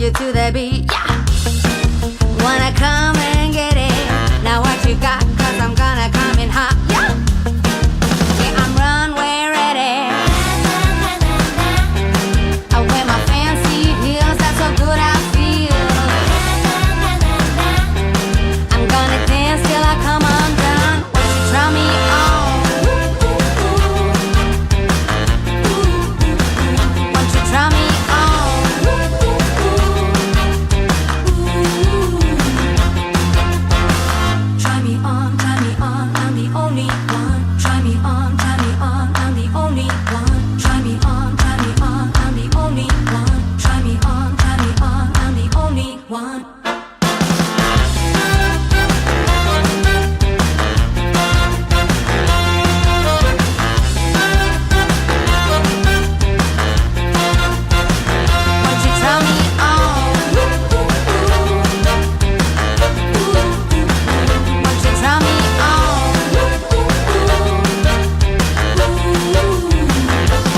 you to the beat, yeah. Wanna come and get it? Now what you got? 'Cause I'm gonna come in hot, yeah. Yeah, I'm runway ready. I wear my fancy heels, that's so good I feel. I'm gonna dance till I come undone. Won't you try me on? Won't you try me on? Try me on, I'm the only one. Try me on, I'm the only one. Try me on, I'm the only one. Try me on, I'm the only one. Won't you try me on? Won't you try me on?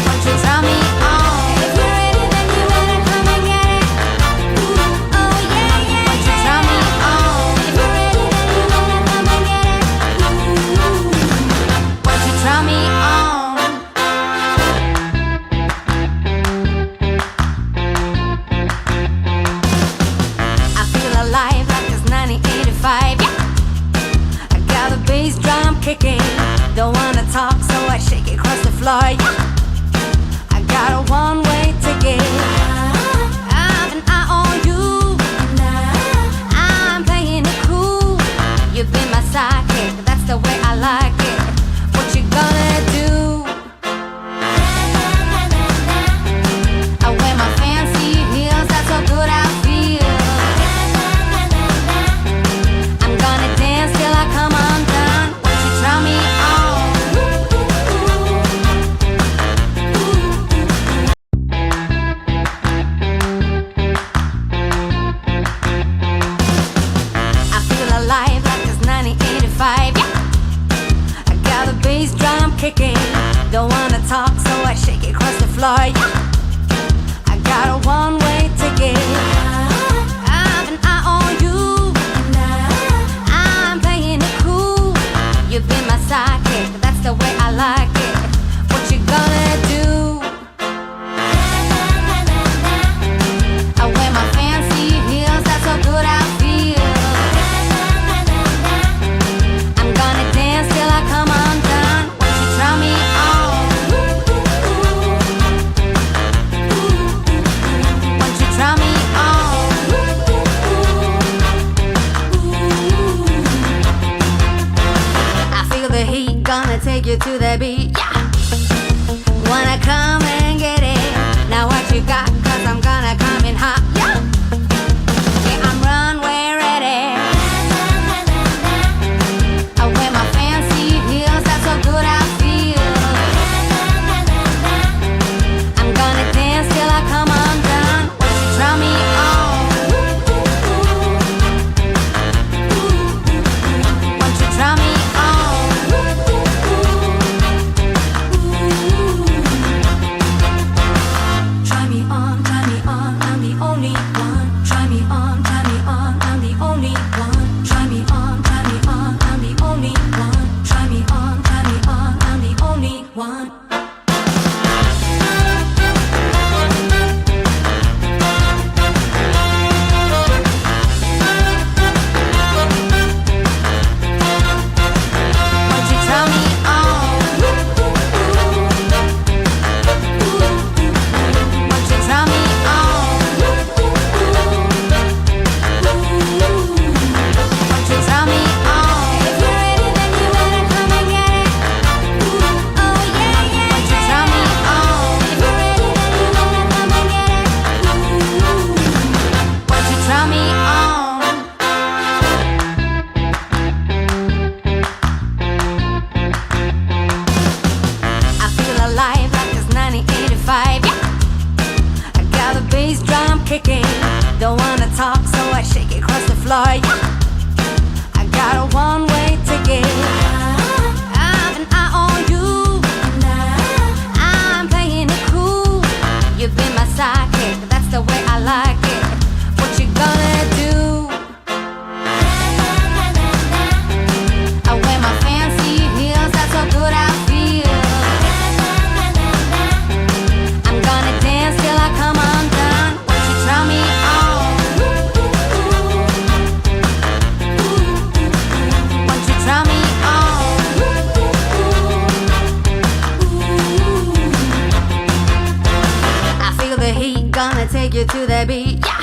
Won't you try me on? If you're ready, then you better come and get it. Oh yeah, yeah. Won't you try me on? If you're ready, then you better come and get it. Won't you try me on? I feel alive like it's 1985, yeah. I got the bass drum kicking. Don't wanna talk, so I shake it across the floor, yeah. I got a one-way ticket. I've an eye on you. I'm playing it cool. You've been my sidekick, that's the way I like it. What you gonna do? I wear my fancy heels, that's so good I feel. I'm gonna dance till I come undone. Won't you try me on? I feel alive like it's 1985, yeah. I got the bass drum kicking. Don't wanna talk, so I shake it across the floor, yeah. I got a one-way ticket. I've an eye on you. I'm playing it cool. You've been my sidekick, that's the way I like it. What you gonna do? I wear my fancy heels, that's so good I feel. I'm gonna dance till I come undone. Won't you try me on? Won't you try me on? I feel the heat, gonna take you to the beat, yeah. Wanna come and get it? Now what you got? 'Cause I'm gonna come in hot, yeah. Yeah, I'm runway ready. I wear my fancy heels, that's so good I feel. I'm gonna dance till I come undone. Won't you try me on? Won't you try me on? Try me on, I'm the only one. Try me on, I'm the only one. Try me on, I'm the only one. Try me on, I'm the only one. Won't you try me on? Won't you try me on? Won't you try me on? If you're ready, then you better come and get it. Oh yeah, yeah. Won't you try me on? If you're ready, then you better come and get it. Won't you try me on? I feel alive like it's 1985, yeah. I got the bass drum kicking. Don't wanna talk, so I shake it across the floor, yeah. I got a one-way ticket. I've an eye on you. I'm playing it cool. You've been my sidekick, that's the way I like it. take you to the beat. Yeah.